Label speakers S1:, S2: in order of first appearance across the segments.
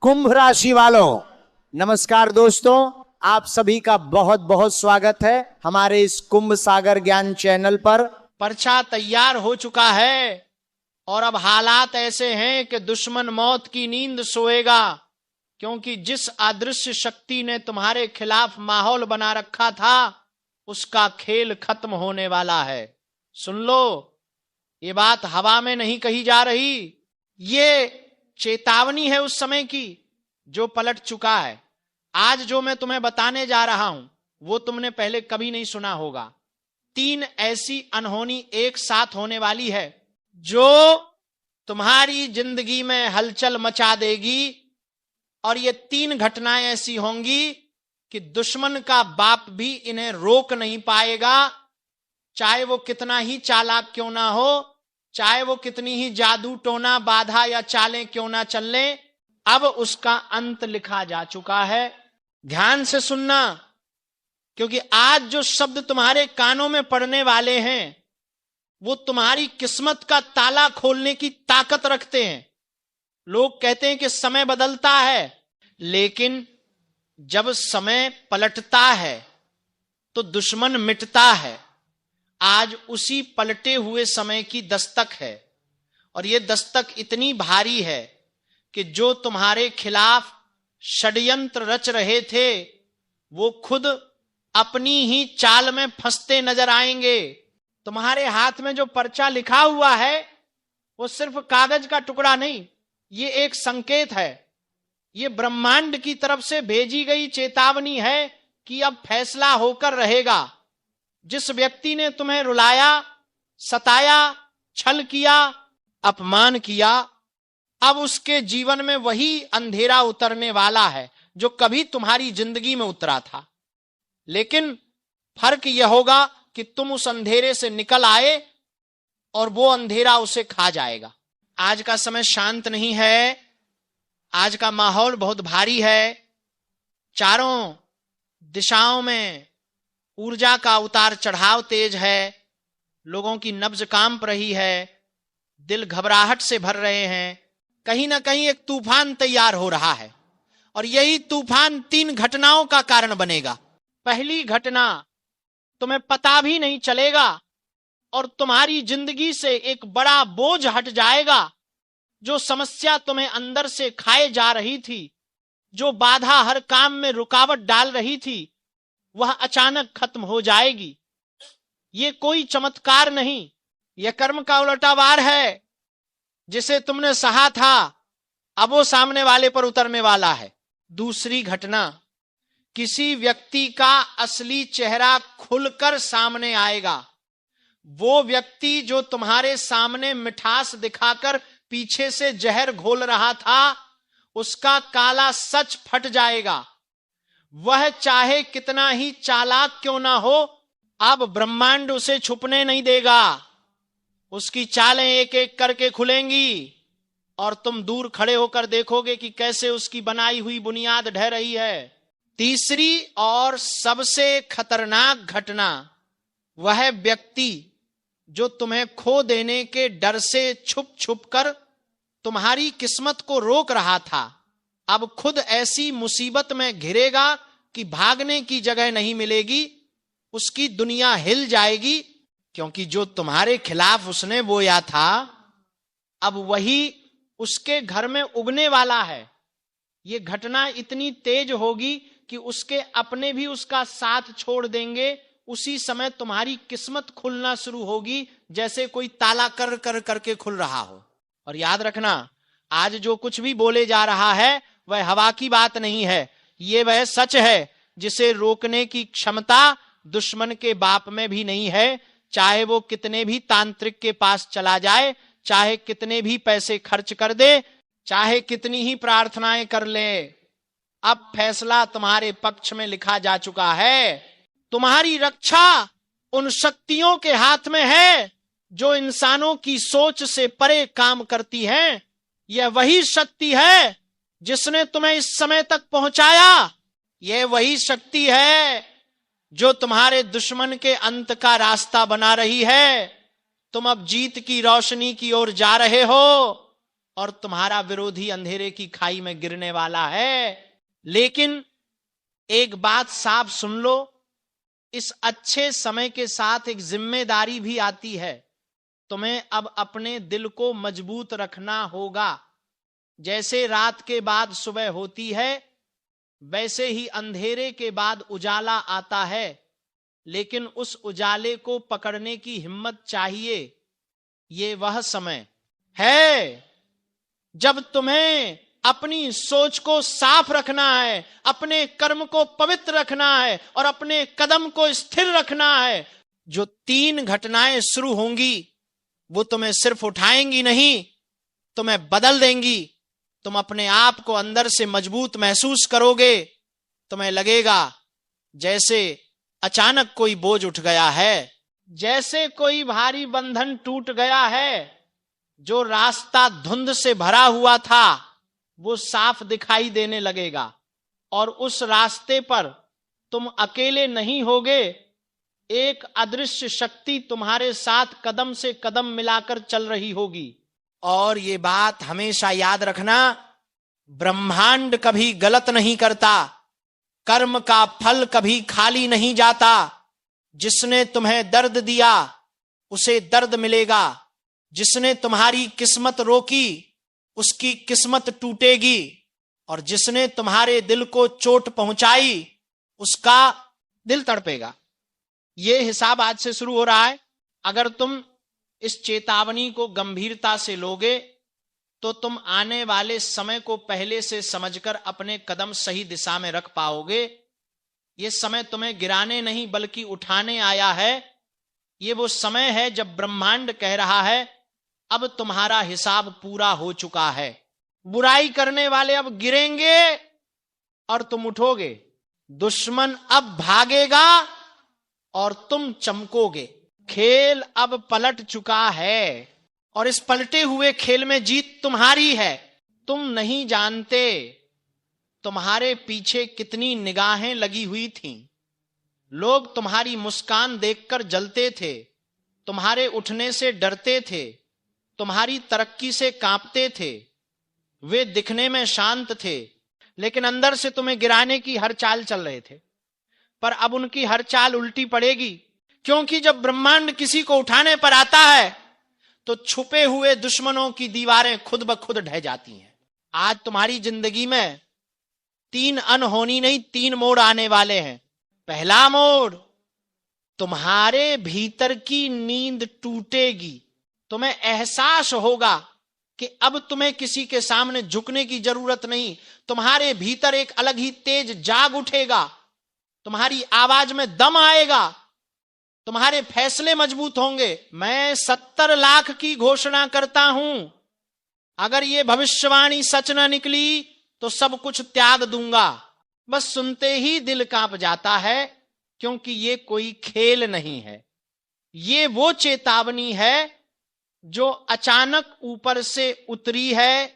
S1: कुंभ राशि वालों, नमस्कार दोस्तों। आप सभी का बहुत बहुत स्वागत है हमारे इस कुंभ सागर ज्ञान चैनल पर।
S2: पर्चा तैयार हो चुका है और अब हालात ऐसे हैं कि दुश्मन मौत की नींद सोएगा, क्योंकि जिस अदृश्य शक्ति ने तुम्हारे खिलाफ माहौल बना रखा था उसका खेल खत्म होने वाला है। सुन लो, ये बात हवा में नहीं कही जा रही, ये चेतावनी है उस समय की जो पलट चुका है। आज जो मैं तुम्हें बताने जा रहा हूं वो तुमने पहले कभी नहीं सुना होगा। 3 ऐसी अनहोनी एक साथ होने वाली है जो तुम्हारी जिंदगी में हलचल मचा देगी, और ये 3 घटनाएं ऐसी होंगी कि दुश्मन का बाप भी इन्हें रोक नहीं पाएगा, चाहे वो कितना ही चालाक क्यों ना हो, चाहे वो कितनी ही जादू टोना बाधा या चालें क्यों ना चलने। अब उसका अंत लिखा जा चुका है। ध्यान से सुनना, क्योंकि आज जो शब्द तुम्हारे कानों में पड़ने वाले हैं वो तुम्हारी किस्मत का ताला खोलने की ताकत रखते हैं। लोग कहते हैं कि समय बदलता है, लेकिन जब समय पलटता है तो दुश्मन मिटता है। आज उसी पलटे हुए समय की दस्तक है, और यह दस्तक इतनी भारी है कि जो तुम्हारे खिलाफ षड्यंत्र रच रहे थे वो खुद अपनी ही चाल में फंसते नजर आएंगे। तुम्हारे हाथ में जो पर्चा लिखा हुआ है वो सिर्फ कागज का टुकड़ा नहीं, ये एक संकेत है। ये ब्रह्मांड की तरफ से भेजी गई चेतावनी है कि अब फैसला होकर रहेगा। जिस व्यक्ति ने तुम्हें रुलाया, सताया, छल किया, अपमान किया, अब उसके जीवन में वही अंधेरा उतरने वाला है जो कभी तुम्हारी जिंदगी में उतरा था। लेकिन फर्क यह होगा कि तुम उस अंधेरे से निकल आए और वो अंधेरा उसे खा जाएगा। आज का समय शांत नहीं है, आज का माहौल बहुत भारी है। चारों दिशाओं में ऊर्जा का उतार चढ़ाव तेज है, लोगों की नब्ज कांप रही है, दिल घबराहट से भर रहे हैं। कहीं ना कहीं एक तूफान तैयार हो रहा है, और यही तूफान 3 घटनाओं का कारण बनेगा। पहली घटना, तुम्हें पता भी नहीं चलेगा और तुम्हारी जिंदगी से एक बड़ा बोझ हट जाएगा। जो समस्या तुम्हें अंदर से खाए जा रही थी, जो बाधा हर काम में रुकावट डाल रही थी, वह अचानक खत्म हो जाएगी। ये कोई चमत्कार नहीं, यह कर्म का उलटावार है। जिसे तुमने सहा था अब वो सामने वाले पर उतरने वाला है। दूसरी घटना, किसी व्यक्ति का असली चेहरा खुलकर सामने आएगा। वो व्यक्ति जो तुम्हारे सामने मिठास दिखाकर पीछे से जहर घोल रहा था, उसका काला सच फट जाएगा। वह चाहे कितना ही चालाक क्यों ना हो, अब ब्रह्मांड उसे छुपने नहीं देगा। उसकी चालें एक एक करके खुलेंगी और तुम दूर खड़े होकर देखोगे कि कैसे उसकी बनाई हुई बुनियाद ढह रही है। तीसरी और सबसे खतरनाक घटना, वह व्यक्ति जो तुम्हें खो देने के डर से छुप छुप कर तुम्हारी किस्मत को रोक रहा था, अब खुद ऐसी मुसीबत में घिरेगा कि भागने की जगह नहीं मिलेगी। उसकी दुनिया हिल जाएगी, क्योंकि जो तुम्हारे खिलाफ उसने बोया था अब वही उसके घर में उगने वाला है। ये घटना इतनी तेज होगी कि उसके अपने भी उसका साथ छोड़ देंगे। उसी समय तुम्हारी किस्मत खुलना शुरू होगी, जैसे कोई ताला कर कर करके खुल रहा हो। और याद रखना, आज जो कुछ भी बोले जा रहा है वह हवा की बात नहीं है, ये वह सच है जिसे रोकने की क्षमता दुश्मन के बाप में भी नहीं है। चाहे वो कितने भी तांत्रिक के पास चला जाए, चाहे कितने भी पैसे खर्च कर दे, चाहे कितनी ही प्रार्थनाएं कर ले, अब फैसला तुम्हारे पक्ष में लिखा जा चुका है। तुम्हारी रक्षा उन शक्तियों के हाथ में है जो इंसानों की सोच से परे काम करती हैं। यह वही शक्ति है जिसने तुम्हें इस समय तक पहुंचाया। यह वही शक्ति है जो तुम्हारे दुश्मन के अंत का रास्ता बना रही है। तुम अब जीत की रोशनी की ओर जा रहे हो, और तुम्हारा विरोधी अंधेरे की खाई में गिरने वाला है। लेकिन एक बात साफ सुन लो, इस अच्छे समय के साथ एक जिम्मेदारी भी आती है। तुम्हें अब अपने दिल को मजबूत रखना होगा। जैसे रात के बाद सुबह होती है, वैसे ही अंधेरे के बाद उजाला आता है, लेकिन उस उजाले को पकड़ने की हिम्मत चाहिए। ये वह समय है जब तुम्हें अपनी सोच को साफ रखना है, अपने कर्म को पवित्र रखना है और अपने कदम को स्थिर रखना है। जो 3 घटनाएं शुरू होंगी वो तुम्हें सिर्फ उठाएंगी नहीं, तुम्हें बदल देंगी। तुम अपने आप को अंदर से मजबूत महसूस करोगे। तुम्हें लगेगा जैसे अचानक कोई बोझ उठ गया है, जैसे कोई भारी बंधन टूट गया है। जो रास्ता धुंध से भरा हुआ था वो साफ दिखाई देने लगेगा और उस रास्ते पर तुम अकेले नहीं होगे। एक अदृश्य शक्ति तुम्हारे साथ कदम से कदम मिलाकर चल रही होगी। और ये बात हमेशा याद रखना, ब्रह्मांड कभी गलत नहीं करता, कर्म का फल कभी खाली नहीं जाता। जिसने तुम्हें दर्द दिया उसे दर्द मिलेगा, जिसने तुम्हारी किस्मत रोकी उसकी किस्मत टूटेगी, और जिसने तुम्हारे दिल को चोट पहुंचाई उसका दिल तड़पेगा। यह हिसाब आज से शुरू हो रहा है। अगर तुम इस चेतावनी को गंभीरता से लोगे तो तुम आने वाले समय को पहले से समझकर अपने कदम सही दिशा में रख पाओगे। यह समय तुम्हें गिराने नहीं बल्कि उठाने आया है। यह वो समय है जब ब्रह्मांड कह रहा है अब तुम्हारा हिसाब पूरा हो चुका है। बुराई करने वाले अब गिरेंगे और तुम उठोगे। दुश्मन अब भागेगा और तुम चमकोगे। खेल अब पलट चुका है और इस पलटे हुए खेल में जीत तुम्हारी है। तुम नहीं जानते तुम्हारे पीछे कितनी निगाहें लगी हुई थीं। लोग तुम्हारी मुस्कान देखकर जलते थे, तुम्हारे उठने से डरते थे, तुम्हारी तरक्की से कांपते थे। वे दिखने में शांत थे लेकिन अंदर से तुम्हें गिराने की हर चाल चल रहे थे। पर अब उनकी हर चाल उल्टी पड़ेगी, क्योंकि जब ब्रह्मांड किसी को उठाने पर आता है तो छुपे हुए दुश्मनों की दीवारें खुद ब खुद ढह जाती हैं। आज तुम्हारी जिंदगी में 3 अनहोनी नहीं 3 मोड़ आने वाले हैं। पहला मोड़, तुम्हारे भीतर की नींद टूटेगी। तुम्हें एहसास होगा कि अब तुम्हें किसी के सामने झुकने की जरूरत नहीं। तुम्हारे भीतर एक अलग ही तेज जाग उठेगा, तुम्हारी आवाज में दम आएगा, तुम्हारे फैसले मजबूत होंगे। मैं 70 लाख की घोषणा करता हूं, अगर ये भविष्यवाणी सच न निकली तो सब कुछ त्याग दूंगा। बस सुनते ही दिल कांप जाता है, क्योंकि ये कोई खेल नहीं है। ये वो चेतावनी है जो अचानक ऊपर से उतरी है,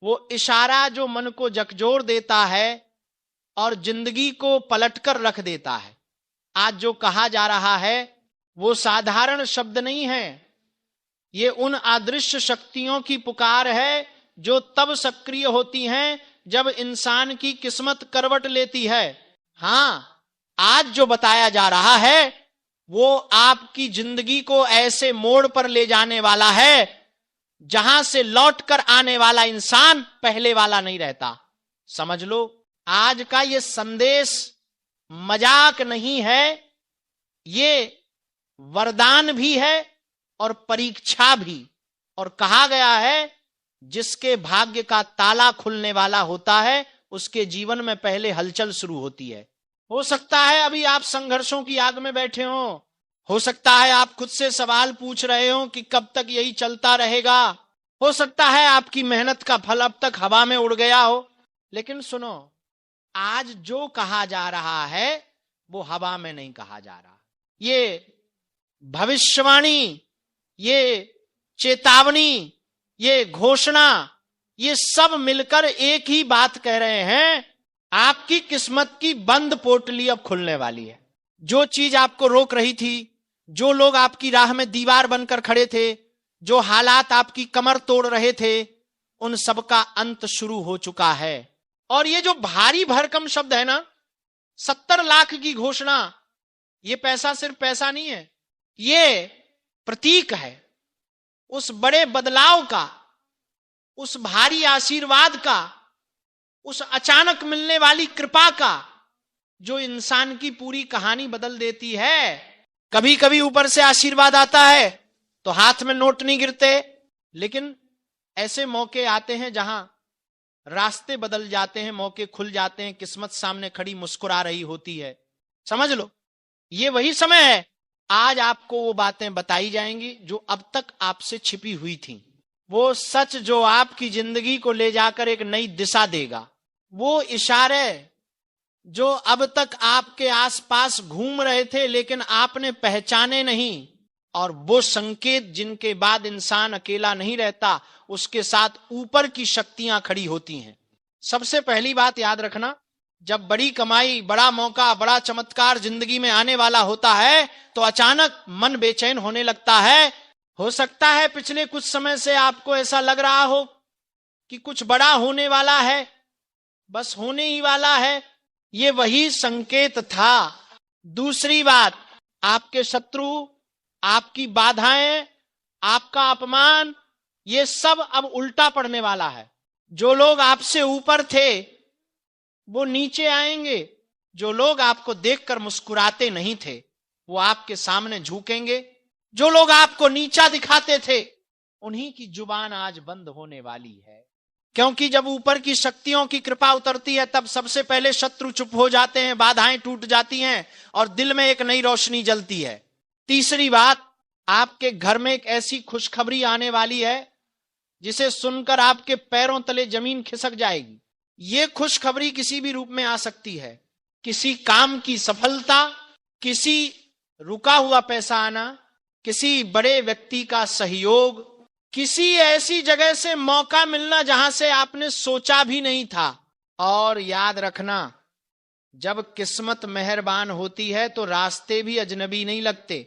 S2: वो इशारा जो मन को झकझोर देता है और जिंदगी को पलटकर रख देता है। आज जो कहा जा रहा है वो साधारण शब्द नहीं है, ये उन अदृश्य शक्तियों की पुकार है जो तब सक्रिय होती हैं जब इंसान की किस्मत करवट लेती है। हां, आज जो बताया जा रहा है वो आपकी जिंदगी को ऐसे मोड़ पर ले जाने वाला है जहां से लौटकर आने वाला इंसान पहले वाला नहीं रहता। समझ लो, आज का ये संदेश मजाक नहीं है, ये वरदान भी है और परीक्षा भी। और कहा गया है जिसके भाग्य का ताला खुलने वाला होता है उसके जीवन में पहले हलचल शुरू होती है। हो सकता है अभी आप संघर्षों की आग में बैठे हो सकता है आप खुद से सवाल पूछ रहे हो कि कब तक यही चलता रहेगा। हो सकता है आपकी मेहनत का फल अब तक हवा में उड़ गया हो। लेकिन सुनो, आज जो कहा जा रहा है वो हवा में नहीं कहा जा रहा। ये भविष्यवाणी, ये चेतावनी, ये घोषणा, ये सब मिलकर एक ही बात कह रहे हैं, आपकी किस्मत की बंद पोटली अब खुलने वाली है। जो चीज आपको रोक रही थी, जो लोग आपकी राह में दीवार बनकर खड़े थे, जो हालात आपकी कमर तोड़ रहे थे, उन सब का अंत शुरू हो चुका है। और ये जो भारी भरकम शब्द है ना, 70 लाख की घोषणा, ये पैसा सिर्फ पैसा नहीं है, ये प्रतीक है उस बड़े बदलाव का, उस भारी आशीर्वाद का, उस अचानक मिलने वाली कृपा का, जो इंसान की पूरी कहानी बदल देती है। कभी कभी ऊपर से आशीर्वाद आता है तो हाथ में नोट नहीं गिरते, लेकिन ऐसे मौके आते हैं जहां रास्ते बदल जाते हैं, मौके खुल जाते हैं, किस्मत सामने खड़ी मुस्कुरा रही होती है। समझ लो, ये वही समय है। आज आपको वो बातें बताई जाएंगी जो अब तक आपसे छिपी हुई थी, वो सच जो आपकी जिंदगी को ले जाकर एक नई दिशा देगा, वो इशारे जो अब तक आपके आसपास घूम रहे थे लेकिन आपने पहचाने नहीं, और वो संकेत जिनके बाद इंसान अकेला नहीं रहता, उसके साथ ऊपर की शक्तियां खड़ी होती हैं। सबसे पहली बात याद रखना, जब बड़ी कमाई, बड़ा मौका, बड़ा चमत्कार जिंदगी में आने वाला होता है तो अचानक मन बेचैन होने लगता है। हो सकता है पिछले कुछ समय से आपको ऐसा लग रहा हो कि कुछ बड़ा होने वाला है, बस होने ही वाला है, ये वही संकेत था। दूसरी बात, आपके शत्रु, आपकी बाधाएं, आपका अपमान, ये सब अब उल्टा पड़ने वाला है। जो लोग आपसे ऊपर थे वो नीचे आएंगे, जो लोग आपको देखकर मुस्कुराते नहीं थे वो आपके सामने झुकेंगे, जो लोग आपको नीचा दिखाते थे उन्हीं की जुबान आज बंद होने वाली है। क्योंकि जब ऊपर की शक्तियों की कृपा उतरती है तब सबसे पहले शत्रु चुप हो जाते हैं, बाधाएं टूट जाती हैं और दिल में एक नई रोशनी जलती है। तीसरी बात, आपके घर में एक ऐसी खुशखबरी आने वाली है जिसे सुनकर आपके पैरों तले जमीन खिसक जाएगी। ये खुशखबरी किसी भी रूप में आ सकती है, किसी काम की सफलता, किसी रुका हुआ पैसा आना, किसी बड़े व्यक्ति का सहयोग, किसी ऐसी जगह से मौका मिलना जहां से आपने सोचा भी नहीं था। और याद रखना, जब किस्मत मेहरबान होती है तो रास्ते भी अजनबी नहीं लगते।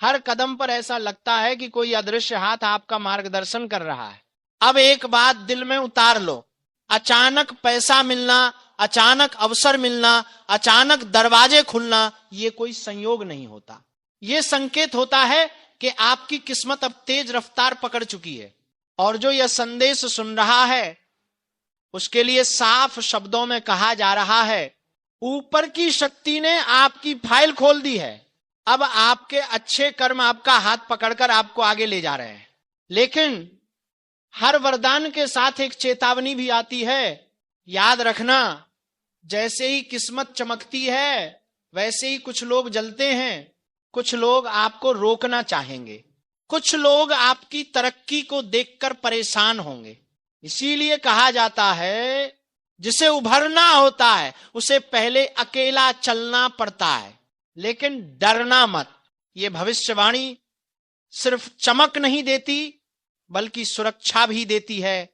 S2: हर कदम पर ऐसा लगता है कि कोई अदृश्य हाथ आपका मार्गदर्शन कर रहा है। अब एक बात दिल में उतार लो, अचानक पैसा मिलना, अचानक अवसर मिलना, अचानक दरवाजे खुलना, ये कोई संयोग नहीं होता। ये संकेत होता है कि आपकी किस्मत अब तेज रफ्तार पकड़ चुकी है। और जो यह संदेश सुन रहा है उसके लिए साफ शब्दों में कहा जा रहा है, ऊपर की शक्ति ने आपकी फाइल खोल दी है। अब आपके अच्छे कर्म आपका हाथ पकड़कर आपको आगे ले जा रहे हैं। लेकिन हर वरदान के साथ एक चेतावनी भी आती है। याद रखना, जैसे ही किस्मत चमकती है वैसे ही कुछ लोग जलते हैं, कुछ लोग आपको रोकना चाहेंगे, कुछ लोग आपकी तरक्की को देखकर परेशान होंगे। इसीलिए कहा जाता है, जिसे उभरना होता है उसे पहले अकेला चलना पड़ता है। लेकिन डरना मत, ये भविष्यवाणी सिर्फ चमक नहीं देती बल्कि सुरक्षा भी देती है।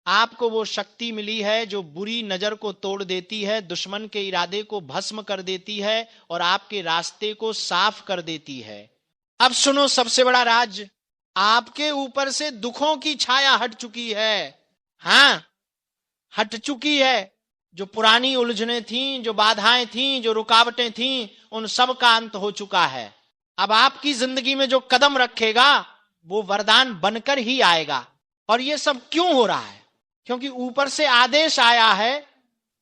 S2: आपको वो शक्ति मिली है जो बुरी नजर को तोड़ देती है, दुश्मन के इरादे को भस्म कर देती है और आपके रास्ते को साफ कर देती है। अब सुनो सबसे बड़ा राज, आपके ऊपर से दुखों की छाया हट चुकी है। हाँ, हट चुकी है। जो पुरानी उलझनें थीं, जो बाधाएं थीं, जो रुकावटें थीं, उन सब का अंत हो चुका है। अब आपकी जिंदगी में जो कदम रखेगा वो वरदान बनकर ही आएगा। और ये सब क्यों हो रहा है? क्योंकि ऊपर से आदेश आया है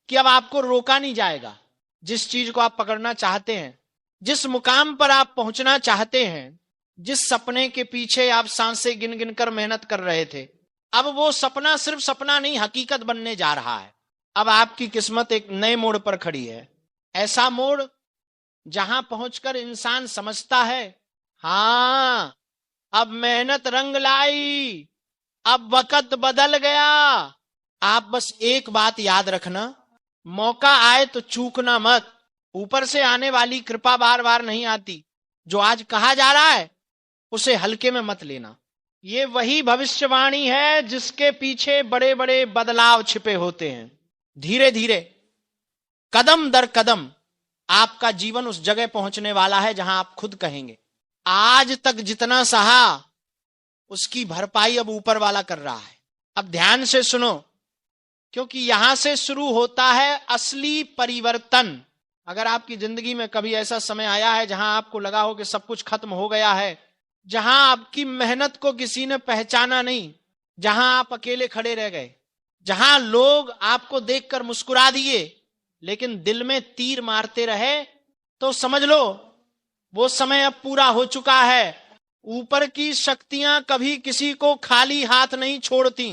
S2: कि अब आपको रोका नहीं जाएगा। जिस चीज को आप पकड़ना चाहते हैं, जिस मुकाम पर आप पहुंचना चाहते हैं, जिस सपने के पीछे आप सांसें गिन गिन कर मेहनत कर रहे थे, अब वो सपना सिर्फ सपना नहीं, हकीकत बनने जा रहा है। अब आपकी किस्मत एक नए मोड़ पर खड़ी है। ऐसा मोड़ जहां पहुंचकर इंसान समझता है, हाँ अब मेहनत रंग लाई, अब वक्त बदल गया। आप बस एक बात याद रखना, मौका आए तो चूकना मत। ऊपर से आने वाली कृपा बार बार नहीं आती। जो आज कहा जा रहा है उसे हल्के में मत लेना। ये वही भविष्यवाणी है जिसके पीछे बड़े बड़े बदलाव छिपे होते हैं। धीरे धीरे, कदम दर कदम आपका जीवन उस जगह पहुंचने वाला है जहां आप खुद कहेंगे, आज तक जितना सहा उसकी भरपाई अब ऊपर वाला कर रहा है। अब ध्यान से सुनो, क्योंकि यहां से शुरू होता है असली परिवर्तन। अगर आपकी जिंदगी में कभी ऐसा समय आया है जहां आपको लगा हो कि सब कुछ खत्म हो गया है, जहां आपकी मेहनत को किसी ने पहचाना नहीं, जहां आप अकेले खड़े रह गए, जहां लोग आपको देखकर मुस्कुरा दिए लेकिन दिल में तीर मारते रहे, तो समझ लो वो समय अब पूरा हो चुका है। ऊपर की शक्तियां कभी किसी को खाली हाथ नहीं छोड़ती,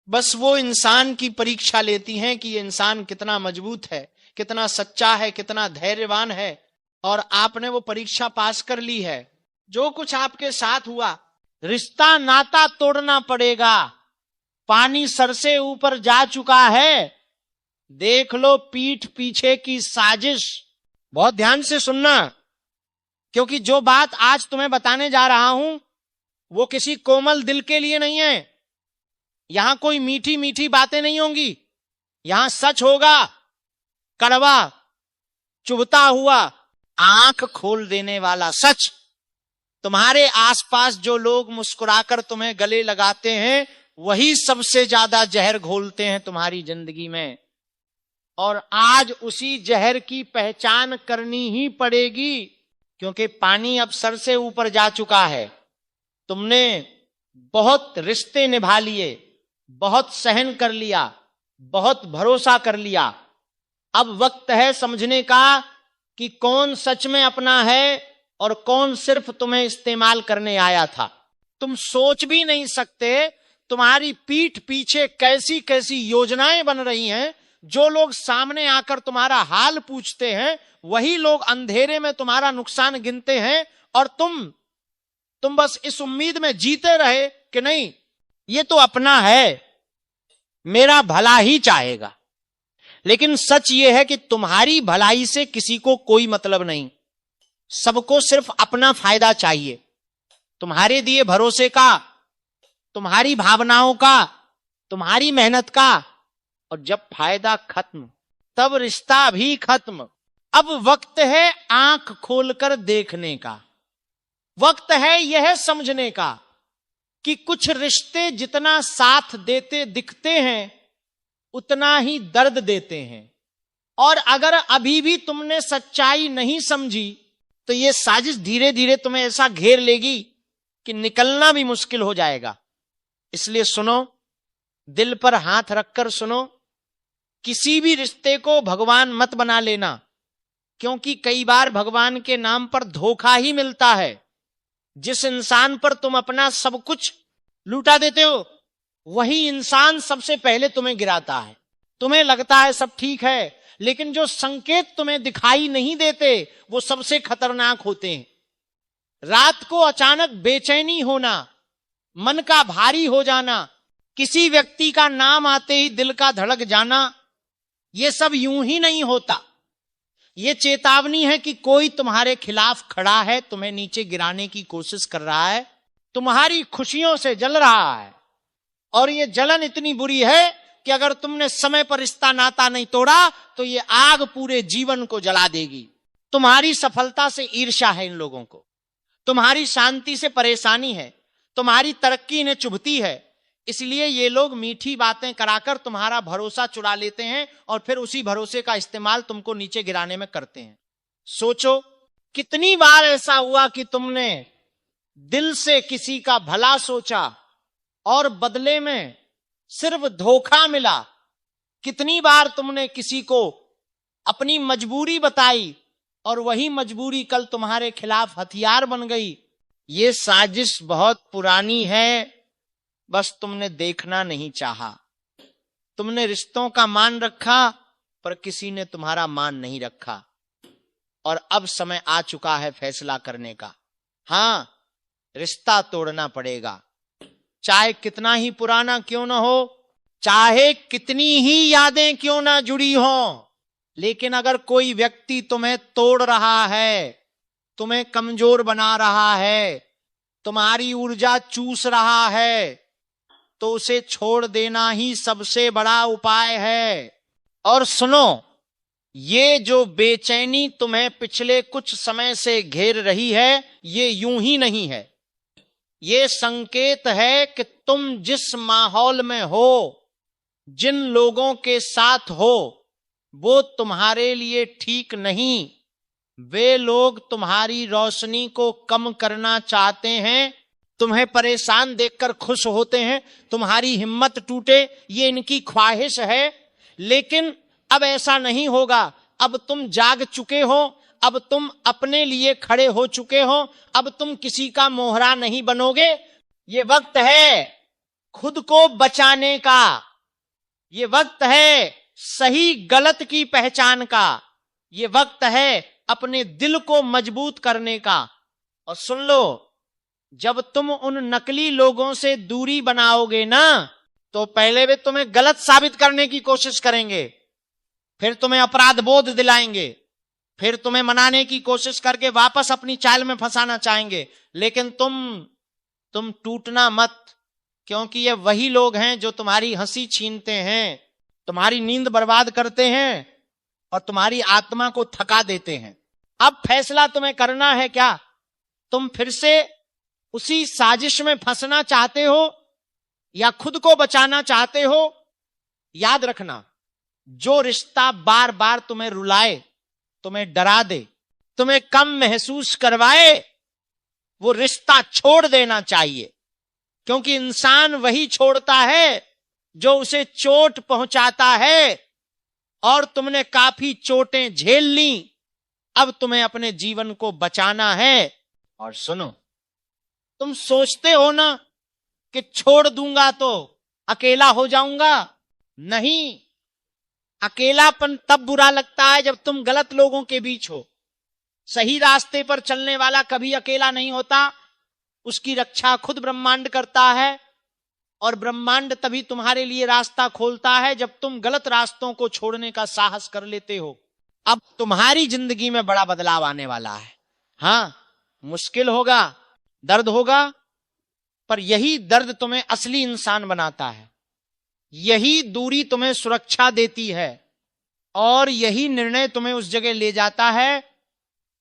S2: बस वो इंसान की परीक्षा लेती हैं कि ये इंसान कितना मजबूत है, कितना सच्चा है, कितना धैर्यवान है। और आपने वो परीक्षा पास कर ली है। जो कुछ आपके साथ हुआ, रिश्ता नाता तोड़ना पड़ेगा, पानी सर से ऊपर जा चुका है, देख लो पीठ पीछे की साजिश। बहुत ध्यान से सुनना, क्योंकि जो बात आज तुम्हें बताने जा रहा हूं वो किसी कोमल दिल के लिए नहीं है। यहां कोई मीठी मीठी बातें नहीं होंगी, यहां सच होगा, कड़वा, चुभता हुआ, आंख खोल देने वाला सच। तुम्हारे आसपास जो लोग मुस्कुराकर तुम्हें गले लगाते हैं वही सबसे ज्यादा जहर घोलते हैं तुम्हारी जिंदगी में। और आज उसी जहर की पहचान करनी ही पड़ेगी, क्योंकि पानी अब सर से ऊपर जा चुका है। तुमने बहुत रिश्ते निभा लिए, बहुत सहन कर लिया, बहुत भरोसा कर लिया। अब वक्त है समझने का कि कौन सच में अपना है और कौन सिर्फ तुम्हें इस्तेमाल करने आया था। तुम सोच भी नहीं सकते तुम्हारी पीठ पीछे कैसी कैसी योजनाएं बन रही हैं। जो लोग सामने आकर तुम्हारा हाल पूछते हैं वही लोग अंधेरे में तुम्हारा नुकसान गिनते हैं, और तुम बस इस उम्मीद में जीते रहे कि नहीं ये तो अपना है, मेरा भला ही चाहेगा। लेकिन सच ये है कि तुम्हारी भलाई से किसी को कोई मतलब नहीं, सबको सिर्फ अपना फायदा चाहिए, तुम्हारे दिए भरोसे का, तुम्हारी भावनाओं का, तुम्हारी मेहनत का। और जब फायदा खत्म तब रिश्ता भी खत्म। अब वक्त है आंख खोलकर देखने का, वक्त है यह समझने का कि कुछ रिश्ते जितना साथ देते दिखते हैं उतना ही दर्द देते हैं। और अगर अभी भी तुमने सच्चाई नहीं समझी तो ये साजिश धीरे धीरे तुम्हें ऐसा घेर लेगी कि निकलना भी मुश्किल हो जाएगा। इसलिए सुनो, दिल पर हाथ रखकर सुनो, किसी भी रिश्ते को भगवान मत बना लेना, क्योंकि कई बार भगवान के नाम पर धोखा ही मिलता है। जिस इंसान पर तुम अपना सब कुछ लूटा देते हो वही इंसान सबसे पहले तुम्हें गिराता है। तुम्हें लगता है सब ठीक है, लेकिन जो संकेत तुम्हें दिखाई नहीं देते वो सबसे खतरनाक होते हैं। रात को अचानक बेचैनी होना, मन का भारी हो जाना, किसी व्यक्ति का नाम आते ही दिल का धड़क जाना, ये सब यूं ही नहीं होता। ये चेतावनी है कि कोई तुम्हारे खिलाफ खड़ा है, तुम्हें नीचे गिराने की कोशिश कर रहा है, तुम्हारी खुशियों से जल रहा है। और ये जलन इतनी बुरी है कि अगर तुमने समय पर रिश्ता नाता नहीं तोड़ा तो ये आग पूरे जीवन को जला देगी। तुम्हारी सफलता से ईर्ष्या है इन लोगों को, तुम्हारी शांति से परेशानी है, तुम्हारी तरक्की इन्हें चुभती है। इसलिए ये लोग मीठी बातें कराकर तुम्हारा भरोसा चुरा लेते हैं और फिर उसी भरोसे का इस्तेमाल तुमको नीचे गिराने में करते हैं। सोचो कितनी बार ऐसा हुआ कि तुमने दिल से किसी का भला सोचा और बदले में सिर्फ धोखा मिला। कितनी बार तुमने किसी को अपनी मजबूरी बताई और वही मजबूरी कल तुम्हारे खिलाफ हथियार बन गई। ये साजिश बहुत पुरानी है, बस तुमने देखना नहीं चाहा। तुमने रिश्तों का मान रखा पर किसी ने तुम्हारा मान नहीं रखा। और अब समय आ चुका है फैसला करने का। हां, रिश्ता तोड़ना पड़ेगा, चाहे कितना ही पुराना क्यों ना हो, चाहे कितनी ही यादें क्यों ना जुड़ी हो। लेकिन अगर कोई व्यक्ति तुम्हें तोड़ रहा है, तुम्हें कमजोर बना रहा है, तुम्हारी ऊर्जा चूस रहा है, तो उसे छोड़ देना ही सबसे बड़ा उपाय है। और सुनो, ये जो बेचैनी तुम्हें पिछले कुछ समय से घेर रही है ये यूं ही नहीं है, ये संकेत है कि तुम जिस माहौल में हो, जिन लोगों के साथ हो, वो तुम्हारे लिए ठीक नहीं। वे लोग तुम्हारी रोशनी को कम करना चाहते हैं, तुम्हें परेशान देखकर खुश होते हैं, तुम्हारी हिम्मत टूटे, ये इनकी ख्वाहिश है। लेकिन अब ऐसा नहीं होगा। अब तुम जाग चुके हो, अब तुम अपने लिए खड़े हो चुके हो, अब तुम किसी का मोहरा नहीं बनोगे। ये वक्त है खुद को बचाने का, ये वक्त है सही गलत की पहचान का, ये वक्त है अपने दिल को मजबूत करने का। और सुन लो, जब तुम उन नकली लोगों से दूरी बनाओगे ना, तो पहले वे तुम्हें गलत साबित करने की कोशिश करेंगे, फिर तुम्हें अपराध बोध दिलाएंगे, फिर तुम्हें मनाने की कोशिश करके वापस अपनी चाल में फंसाना चाहेंगे। लेकिन तुम टूटना मत, क्योंकि ये वही लोग हैं जो तुम्हारी हंसी छीनते हैं, तुम्हारी नींद बर्बाद करते हैं और तुम्हारी आत्मा को थका देते हैं। अब फैसला तुम्हें करना है क्या? तुम फिर से उसी साजिश में फंसना चाहते हो या खुद को बचाना चाहते हो? याद रखना, जो रिश्ता बार बार तुम्हें रुलाए, तुम्हें डरा दे, तुम्हें कम महसूस करवाए, वो रिश्ता छोड़ देना चाहिए। क्योंकि इंसान वही छोड़ता है जो उसे चोट पहुंचाता है, और तुमने काफी चोटें झेल ली। अब तुम्हें अपने जीवन को बचाना है। और सुनो, तुम सोचते हो ना कि छोड़ दूंगा तो अकेला हो जाऊंगा। नहीं, अकेलापन तब बुरा लगता है जब तुम गलत लोगों के बीच हो। सही रास्ते पर चलने वाला कभी अकेला नहीं होता, उसकी रक्षा खुद ब्रह्मांड करता है। और ब्रह्मांड तभी तुम्हारे लिए रास्ता खोलता है जब तुम गलत रास्तों को छोड़ने का साहस कर लेते हो। अब तुम्हारी जिंदगी में बड़ा बदलाव आने वाला है। हाँ, मुश्किल होगा, दर्द होगा, पर यही दर्द तुम्हें असली इंसान बनाता है। यही दूरी तुम्हें सुरक्षा देती है, और यही निर्णय तुम्हें उस जगह ले जाता है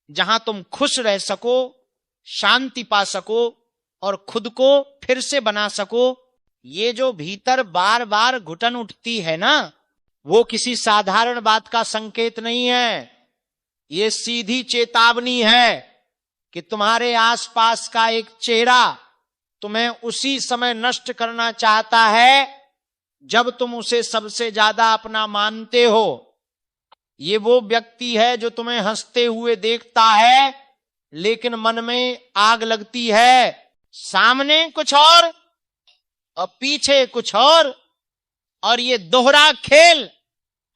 S2: जहां तुम खुश रह सको, शांति पा सको और खुद को फिर से बना सको। ये जो भीतर बार बार घुटन उठती है ना, वो किसी साधारण बात का संकेत नहीं है। ये सीधी चेतावनी है कि तुम्हारे आसपास का एक चेहरा तुम्हें उसी समय नष्ट करना चाहता है जब तुम उसे सबसे ज्यादा अपना मानते हो। ये वो व्यक्ति है जो तुम्हें हंसते हुए देखता है, लेकिन मन में आग लगती है। सामने कुछ और पीछे कुछ और ये दोहरा खेल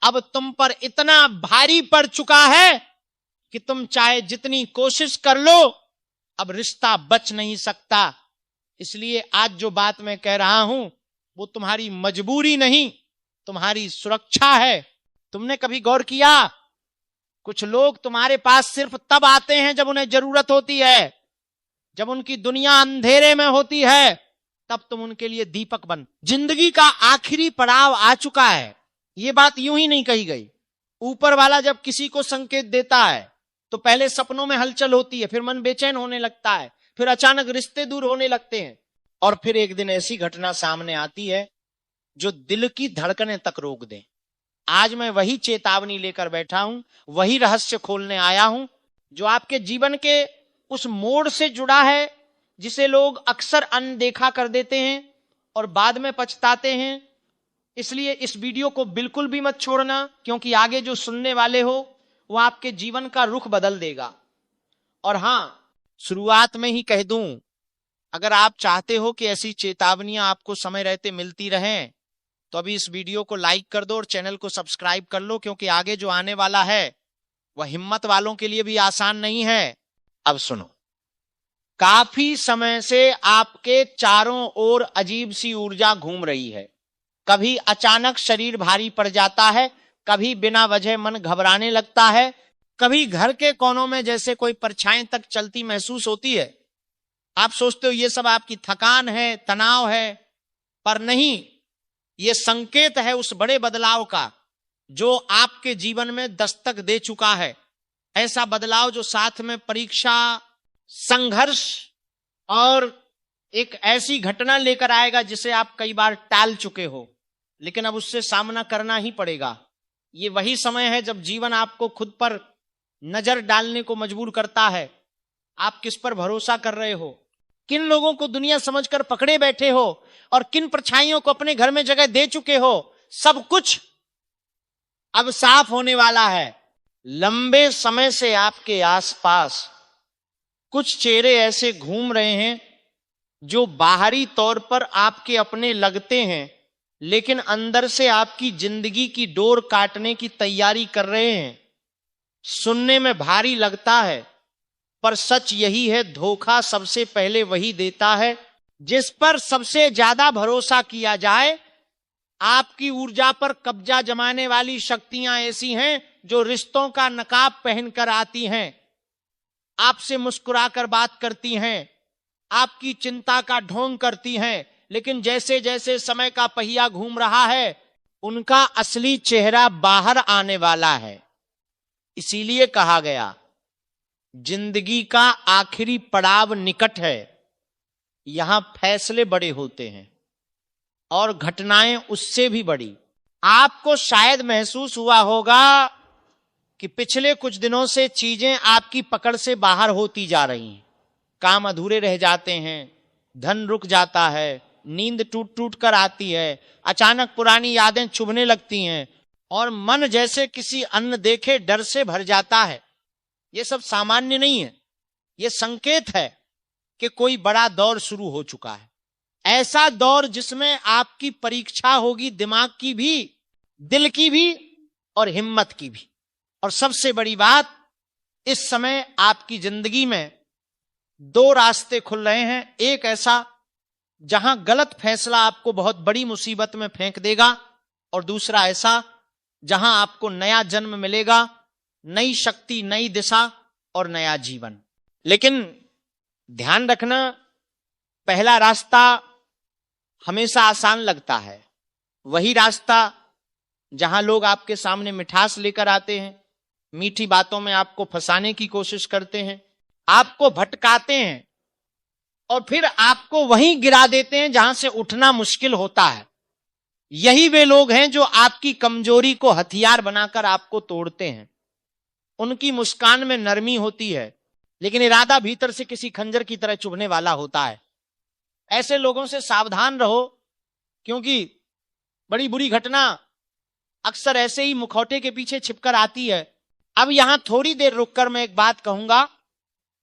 S2: अब तुम पर इतना भारी पड़ चुका है कि तुम चाहे जितनी कोशिश कर लो, अब रिश्ता बच नहीं सकता। इसलिए आज जो बात मैं कह रहा हूं, वो तुम्हारी मजबूरी नहीं, तुम्हारी सुरक्षा है। तुमने कभी गौर किया, कुछ लोग तुम्हारे पास सिर्फ तब आते हैं जब उन्हें जरूरत होती है, जब उनकी दुनिया अंधेरे में होती है, तब तुम उनके लिए दीपक बन। जिंदगी का आखिरी पड़ाव आ चुका है। ये बात यूं ही नहीं कही गई। ऊपर वाला जब किसी को संकेत देता है तो पहले सपनों में हलचल होती है, फिर मन बेचैन होने लगता है, फिर अचानक रिश्ते दूर होने लगते हैं, और फिर एक दिन ऐसी घटना सामने आती है जो दिल की धड़कनें तक रोक दे। आज मैं वही चेतावनी लेकर बैठा हूं, वही रहस्य खोलने आया हूं जो आपके जीवन के उस मोड़ से जुड़ा है जिसे लोग अक्सर अनदेखा कर देते हैं और बाद में पछताते हैं। इसलिए इस वीडियो को बिल्कुल भी मत छोड़ना, क्योंकि आगे जो सुनने वाले हो वो आपके जीवन का रुख बदल देगा। और हां, शुरुआत में ही कह दूं, अगर आप चाहते हो कि ऐसी चेतावनियां आपको समय रहते मिलती रहें, तो अभी इस वीडियो को लाइक कर दो और चैनल को सब्सक्राइब कर लो, क्योंकि आगे जो आने वाला है वह हिम्मत वालों के लिए भी आसान नहीं है। अब सुनो, काफी समय से आपके चारों ओर अजीब सी ऊर्जा घूम रही है। कभी अचानक शरीर भारी पड़ जाता है, कभी बिना वजह मन घबराने लगता है, कभी घर के कोनों में जैसे कोई परछाई तक चलती महसूस होती है। आप सोचते हो ये सब आपकी थकान है, तनाव है, पर नहीं, ये संकेत है उस बड़े बदलाव का जो आपके जीवन में दस्तक दे चुका है। ऐसा बदलाव जो साथ में परीक्षा, संघर्ष और एक ऐसी घटना लेकर आएगा जिसे आप कई बार टाल चुके हो, लेकिन अब उससे सामना करना ही पड़ेगा। ये वही समय है जब जीवन आपको खुद पर नजर डालने को मजबूर करता है। आप किस पर भरोसा कर रहे हो, किन लोगों को दुनिया समझकर पकड़े बैठे हो और किन परछाइयों को अपने घर में जगह दे चुके हो, सब कुछ अब साफ होने वाला है। लंबे समय से आपके आसपास कुछ चेहरे ऐसे घूम रहे हैं जो बाहरी तौर पर आपके अपने लगते हैं, लेकिन अंदर से आपकी जिंदगी की डोर काटने की तैयारी कर रहे हैं। सुनने में भारी लगता है, पर सच यही है, धोखा सबसे पहले वही देता है जिस पर सबसे ज्यादा भरोसा किया जाए। आपकी ऊर्जा पर कब्जा जमाने वाली शक्तियां ऐसी हैं जो रिश्तों का नकाब पहनकर आती हैं, आपसे मुस्कुराकर बात करती हैं, आपकी चिंता का ढोंग करती हैं, लेकिन जैसे जैसे समय का पहिया घूम रहा है उनका असली चेहरा बाहर आने वाला है। इसीलिए कहा गया, जिंदगी का आखिरी पड़ाव निकट है, यहां फैसले बड़े होते हैं और घटनाएं उससे भी बड़ी। आपको शायद महसूस हुआ होगा कि पिछले कुछ दिनों से चीजें आपकी पकड़ से बाहर होती जा रही हैं। काम अधूरे रह जाते हैं, धन रुक जाता है, नींद टूट टूट कर आती है, अचानक पुरानी यादें चुभने लगती हैं और मन जैसे किसी अन्न देखे डर से भर जाता है। ये सब सामान्य नहीं है, ये संकेत है कि कोई बड़ा दौर शुरू हो चुका है। ऐसा दौर जिसमें आपकी परीक्षा होगी, दिमाग की भी, दिल की भी और हिम्मत की भी। और सबसे बड़ी बात, इस समय आपकी जिंदगी में दो रास्ते खुल रहे हैं। एक ऐसा जहां गलत फैसला आपको बहुत बड़ी मुसीबत में फेंक देगा, और दूसरा ऐसा जहां आपको नया जन्म मिलेगा, नई शक्ति, नई दिशा और नया जीवन। लेकिन ध्यान रखना, पहला रास्ता हमेशा आसान लगता है, वही रास्ता जहां लोग आपके सामने मिठास लेकर आते हैं, मीठी बातों में आपको फंसाने की कोशिश करते हैं, आपको भटकाते हैं और फिर आपको वहीं गिरा देते हैं जहां से उठना मुश्किल होता है। यही वे लोग हैं जो आपकी कमजोरी को हथियार बनाकर आपको तोड़ते हैं। उनकी मुस्कान में नरमी होती है, लेकिन इरादा भीतर से किसी खंजर की तरह चुभने वाला होता है। ऐसे लोगों से सावधान रहो, क्योंकि बड़ी बुरी घटना अक्सर ऐसे ही मुखौटे के पीछे छिपकर आती है। अब यहां थोड़ी देर रुककर मैं एक बात कहूंगा,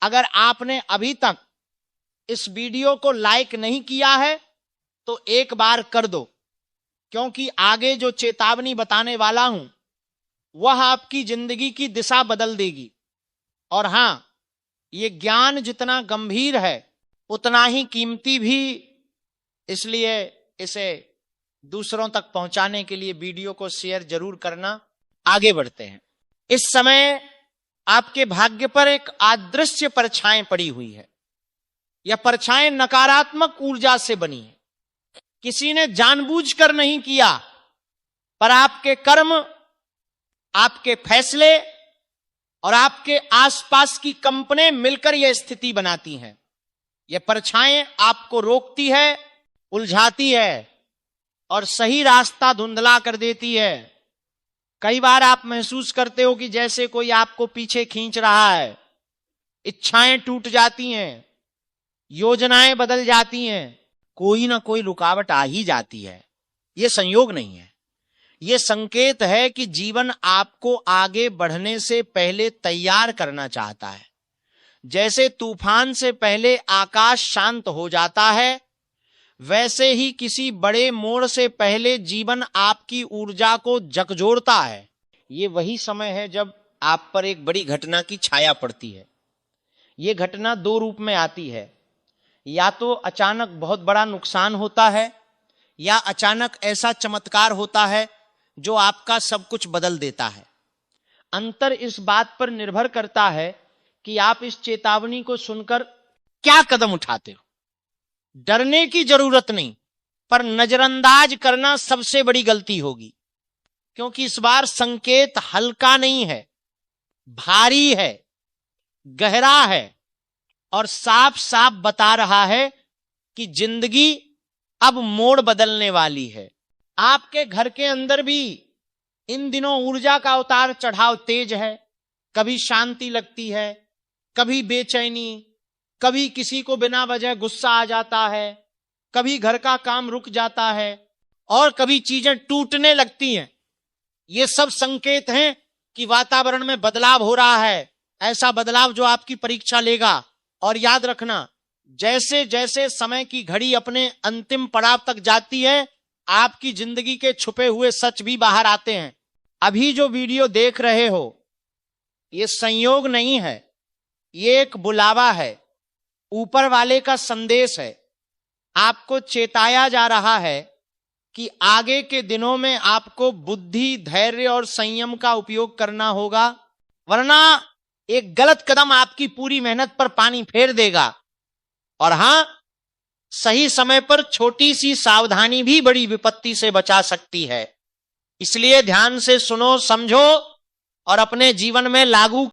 S2: अगर आपने अभी तक इस वीडियो को लाइक नहीं किया है तो एक बार कर दो, क्योंकि आगे जो चेतावनी बताने वाला हूं वह आपकी जिंदगी की दिशा बदल देगी। और हां, ये ज्ञान जितना गंभीर है उतना ही कीमती भी, इसलिए इसे दूसरों तक पहुंचाने के लिए वीडियो को शेयर जरूर करना। आगे बढ़ते हैं। इस समय आपके भाग्य पर एक अदृश्य परछाएं पड़ी हुई है। यह परछाएं नकारात्मक ऊर्जा से बनी है, किसी ने जानबूझकर नहीं किया, पर आपके कर्म, आपके फैसले और आपके आसपास की कंपनें मिलकर यह स्थिति बनाती हैं। यह परछाएं आपको रोकती है, उलझाती है और सही रास्ता धुंधला कर देती है। कई बार आप महसूस करते हो कि जैसे कोई आपको पीछे खींच रहा है, इच्छाएं टूट जाती हैं, योजनाएं बदल जाती हैं, कोई ना कोई रुकावट आ ही जाती है। यह संयोग नहीं है, यह संकेत है कि जीवन आपको आगे बढ़ने से पहले तैयार करना चाहता है। जैसे तूफान से पहले आकाश शांत हो जाता है, वैसे ही किसी बड़े मोड़ से पहले जीवन आपकी ऊर्जा को झकझोरता है। ये वही समय है जब आप पर एक बड़ी घटना की छाया पड़ती है। ये घटना दो रूप में आती है, या तो अचानक बहुत बड़ा नुकसान होता है, या अचानक ऐसा चमत्कार होता है जो आपका सब कुछ बदल देता है। अंतर इस बात पर निर्भर करता है कि आप इस चेतावनी को सुनकर क्या कदम उठाते हो। डरने की जरूरत नहीं, पर नजरअंदाज करना सबसे बड़ी गलती होगी, क्योंकि इस बार संकेत हल्का नहीं है, भारी है, गहरा है और साफ साफ बता रहा है कि जिंदगी अब मोड़ बदलने वाली है। आपके घर के अंदर भी इन दिनों ऊर्जा का उतार चढ़ाव तेज है। कभी शांति लगती है, कभी बेचैनी, कभी किसी को बिना वजह गुस्सा आ जाता है, कभी घर का काम रुक जाता है और कभी चीजें टूटने लगती हैं। ये सब संकेत हैं कि वातावरण में बदलाव हो रहा है। ऐसा बदलाव जो आपकी परीक्षा लेगा। और याद रखना, जैसे जैसे समय की घड़ी अपने अंतिम पड़ाव तक जाती है, आपकी जिंदगी के छुपे हुए सच भी बाहर आते हैं। अभी जो वीडियो देख रहे हो, ये संयोग नहीं है, ये एक बुलावा है, ऊपर वाले का संदेश है। आपको चेताया जा रहा है कि आगे के दिनों में आपको बुद्धि, धैर्य और संयम का उपयोग करना होगा, वरना एक गलत कदम आपकी पूरी मेहनत पर पानी फेर देगा। और हां, सही समय पर छोटी सी सावधानी भी बड़ी विपत्ति से बचा सकती है। इसलिए ध्यान से सुनो, समझो और अपने जीवन में लागू